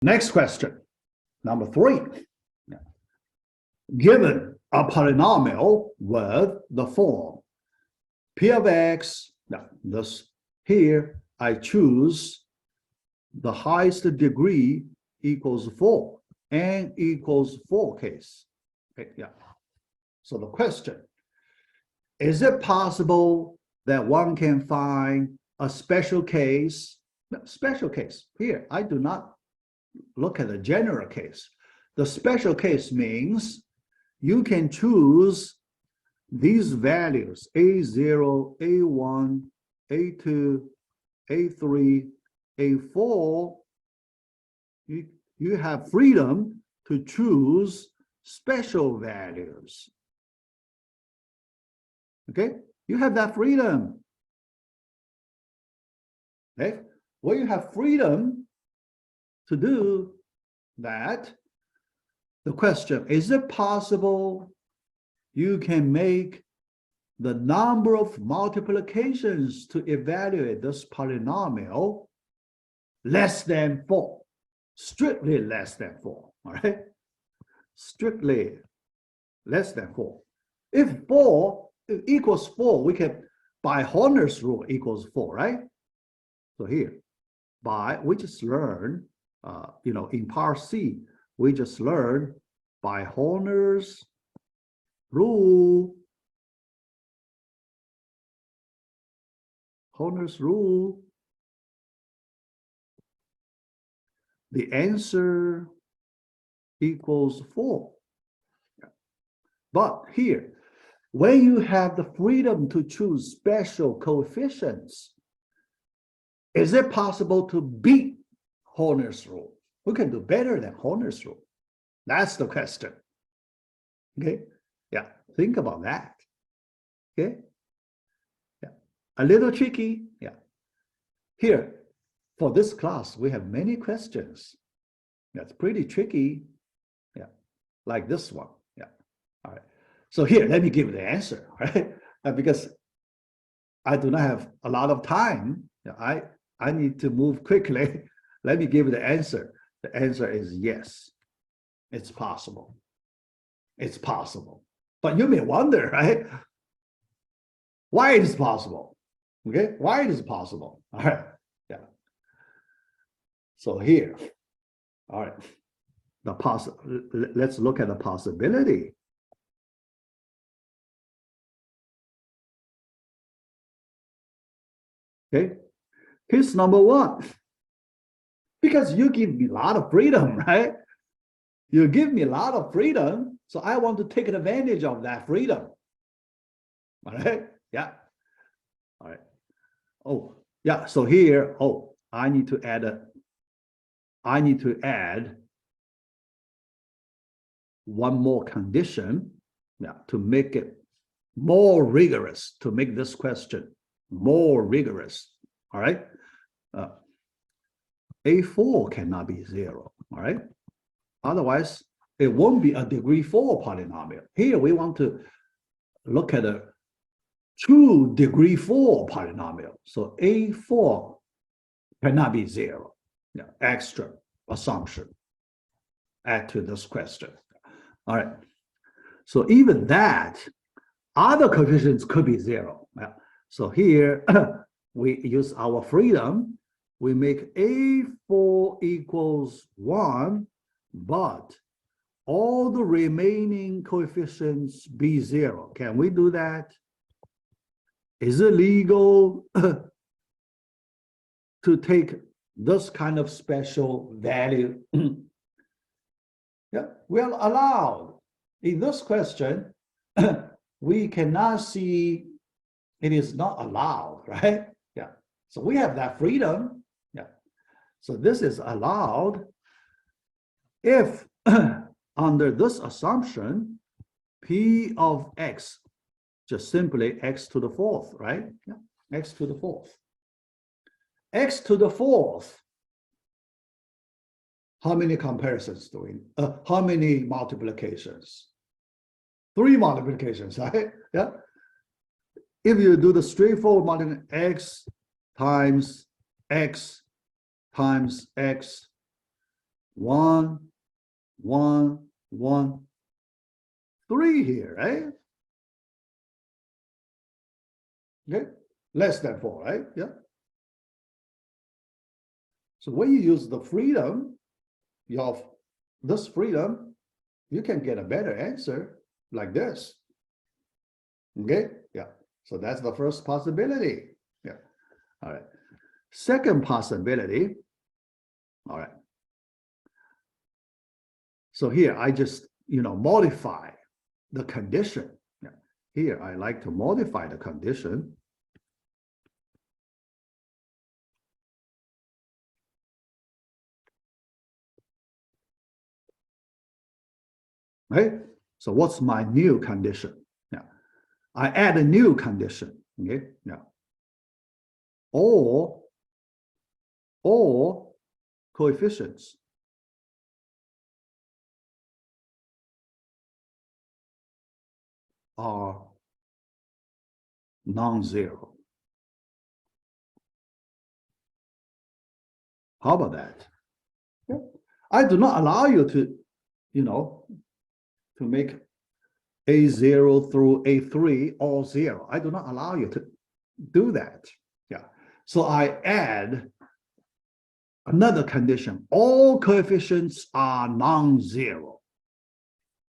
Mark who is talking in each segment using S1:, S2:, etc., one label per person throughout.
S1: Next question, number 3. Given a polynomial with the form P of x, now this here I choose the highest degree equals 4, n equals 4 case. Okay, yeah. So the question, is it possible that one can find a special case? No, special case. Here, I do not look at the general case. The special case means you can choose these values, A0, A1, A2, A3, A4. You have freedom to choose special values. Okay, you have that freedom. Okay, well, you have freedom to do that. The question, is it possible you can make the number of multiplications to evaluate this polynomial less than 4, strictly less than 4, all right? Strictly less than 4. If 4 equals 4, we can, by Horner's rule, equals 4, right? So here, we just learned, in part C, we just learned by Horner's rule. Horner's rule. The answer equals 4. But here, when you have the freedom to choose special coefficients, is it possible to beat Horner's rule? Who can do better than Horner's rule? That's the question. Okay, yeah, think about that. Okay, yeah, a little tricky. Yeah, here for this class we have many questions. That's pretty tricky. Yeah, like this one. Yeah, all right. So here, let me give the answer, right? Because I do not have a lot of time. Yeah, I need to move quickly. Let me give the answer. The answer is yes. It's possible. It's possible. But you may wonder, right? Why it is possible? Okay, why it is possible? All right, yeah. So here, all right, let's look at the possibility. Okay, here's number 1. Because you give me a lot of freedom, right? You give me a lot of freedom, so I want to take advantage of that freedom. All right, yeah. All right. Oh, yeah. So here, I need to add one more condition, yeah, to make it more rigorous, to make this question more rigorous. All right. A4 cannot be 0. All right. Otherwise, it won't be a degree 4 polynomial. Here we want to look at a true degree 4 polynomial. So A4 cannot be 0. Yeah, extra assumption add to this question. All right. So even that, other coefficients could be 0. Yeah. So here we use our freedom. We make A4 equals 1, but all the remaining coefficients be 0. Can we do that? Is it legal to take this kind of special value? Yeah, well allowed. In this question, we cannot see it is not allowed, right? Yeah, so we have that freedom. Yeah, so this is allowed if under this assumption, P of x, just simply x to the 4th, right? Yeah, x to the 4th. X to the 4th, how many comparisons do we, how many multiplications? 3 multiplications, right? Yeah. If you do the straightforward multiplication, x times x times x, 1, 1, 1, 3 here, right? Okay, less than 4, right? Yeah. So when you use the freedom, you have this freedom, you can get a better answer like this. Okay, yeah. So that's the first possibility. Yeah. All right. Second possibility. All right. So here I just, modify the condition. Yeah. Here I like to modify the condition. Right? So what's my new condition? Yeah. I add a new condition. Okay. Yeah. All coefficients are non-zero. How about that? Yeah. I do not allow you to, to make A0 through A3 all 0. I do not allow you to do that. Yeah. So I add another condition. All coefficients are non-zero.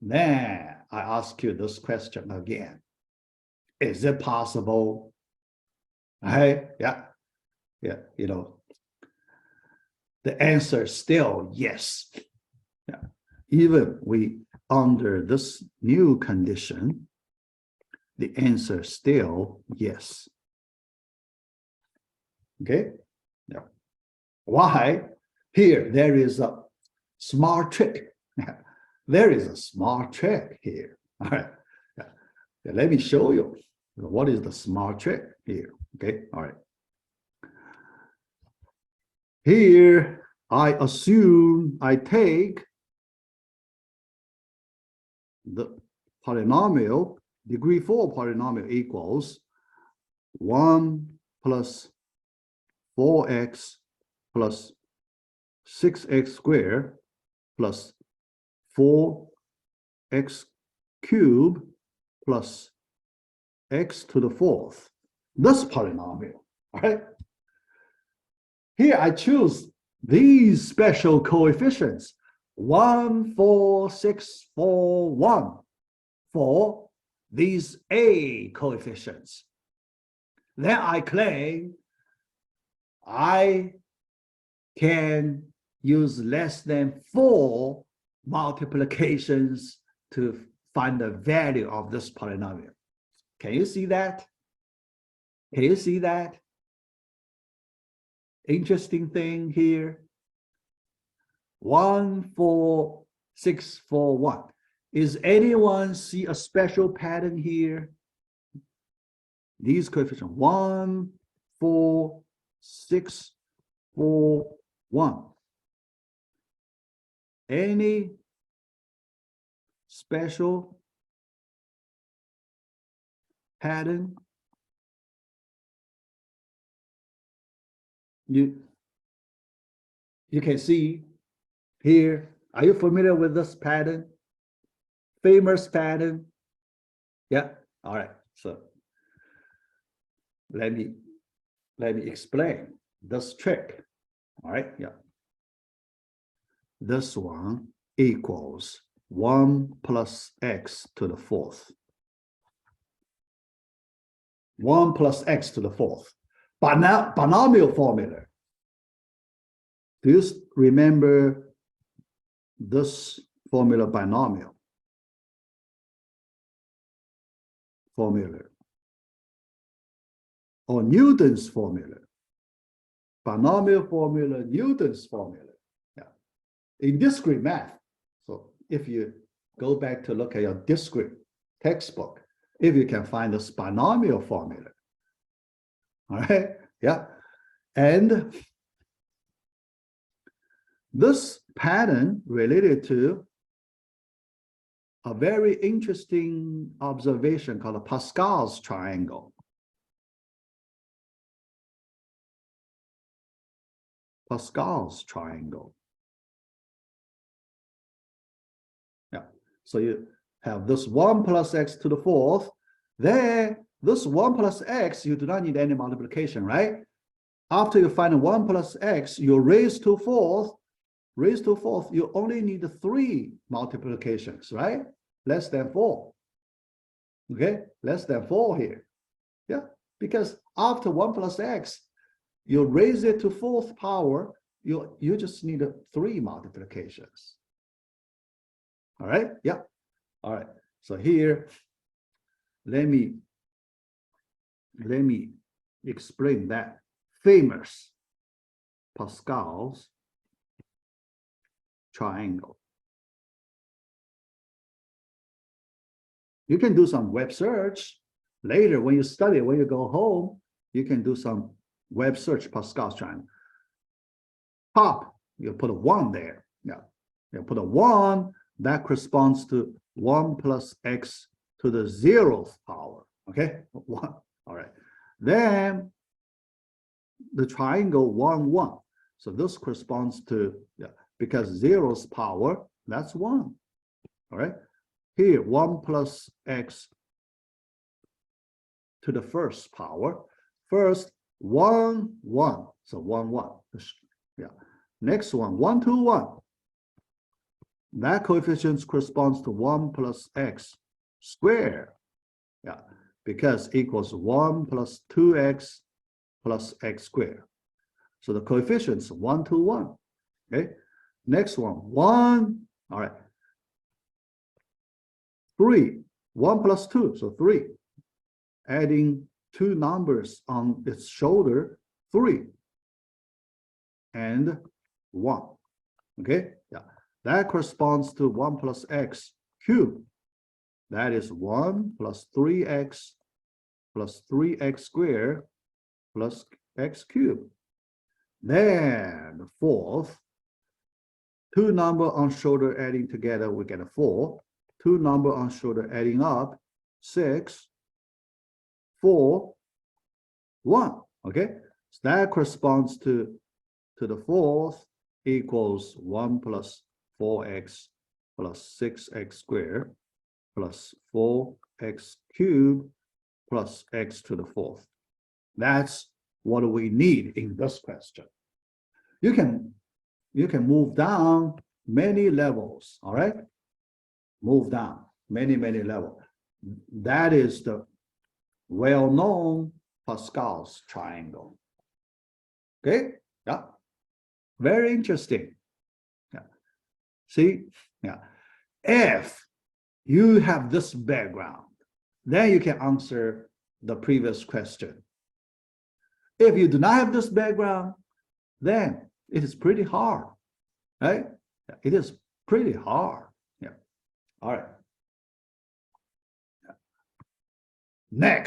S1: Then I ask you this question again. Is it possible? Right? Yeah. Yeah. The answer is still yes. Yeah. Even we under this new condition, the answer is still yes. Okay. Yeah. Why? Here, there is a smart trick. There is a smart trick here. All right. Yeah. Let me show you what is the smart trick here. Okay. All right. Here, I assume I take the polynomial, degree 4 polynomial equals 1 plus 4x plus 6x squared plus 4x cubed plus x to the 4th. This polynomial, all right? Here I choose these special coefficients, 1, 4, 6, 4, 1, for these A coefficients. Then I claim I can use less than 4 multiplications to find the value of this polynomial. Can you see that? Can you see that? Interesting thing here. 1, 4, 6, 4, 1. Is anyone see a special pattern here? These coefficients, 1, 4, 6, 4, 1. Any special pattern? You can see here. Are you familiar with this pattern? Famous pattern? Yeah. All right. So let me explain this trick. All right. Yeah. This one equals 1 plus x to the 4th. 1 plus x to the 4th. But now, binomial formula. Do you remember this formula, binomial formula? Or Newton's formula? Binomial formula, Newton's formula. Yeah. In discrete math. So if you go back to look at your discrete textbook, if you can find this binomial formula. All right. Yeah. And this pattern related to a very interesting observation called Pascal's triangle. Pascal's triangle. So you have this 1 plus x to the fourth. Then this 1 plus x, you do not need any multiplication, right? After you find 1 plus x, you raise to fourth, you only need 3 multiplications, right? Less than 4. Okay, less than 4 here. Yeah, because after 1 plus x, you raise it to fourth power, you just need 3 multiplications. All right, yeah. All right, so here, let me explain that famous Pascal's triangle. You can do some web search later when you study, when you go home, you can do some web search Pascal's triangle. Top, you put a 1 there. Yeah, you put a 1, that corresponds to 1 plus x to the 0th power. Okay, 1. All right. Then the triangle 1, 1. So this corresponds to, yeah, because 0th power, that's 1. All right. Here, 1 plus x to the first power. First, 1, 1. So 1, 1. Yeah. Next one, 1, 2, 1. That coefficient corresponds to 1 plus x squared. Yeah, because equals 1 plus 2x plus x squared. So the coefficients 1, 2, 1. Okay. Next one, 1. All right. 3. 1 plus 2. So 3. Adding 2 numbers on its shoulder, 3 and 1. Okay. Yeah. That corresponds to 1 plus x cubed. That is 1 plus 3x plus 3x squared plus x cubed. Then the fourth, 2 number on shoulder adding together, we get a 4. 2 number on shoulder adding up, 6, 4, 1. Okay, so that corresponds to the fourth equals 1 plus 4x plus 6x squared plus 4x cubed plus x to the fourth. That's what we need in this question. You can move down many levels, all right? Move down many levels. That is the well-known Pascal's triangle. Okay, yeah, very interesting. Yeah, see, yeah, if you have this background, then you can answer the previous question. If you do not have this background, then it is pretty hard, right? It is pretty hard. Yeah. All right. Next.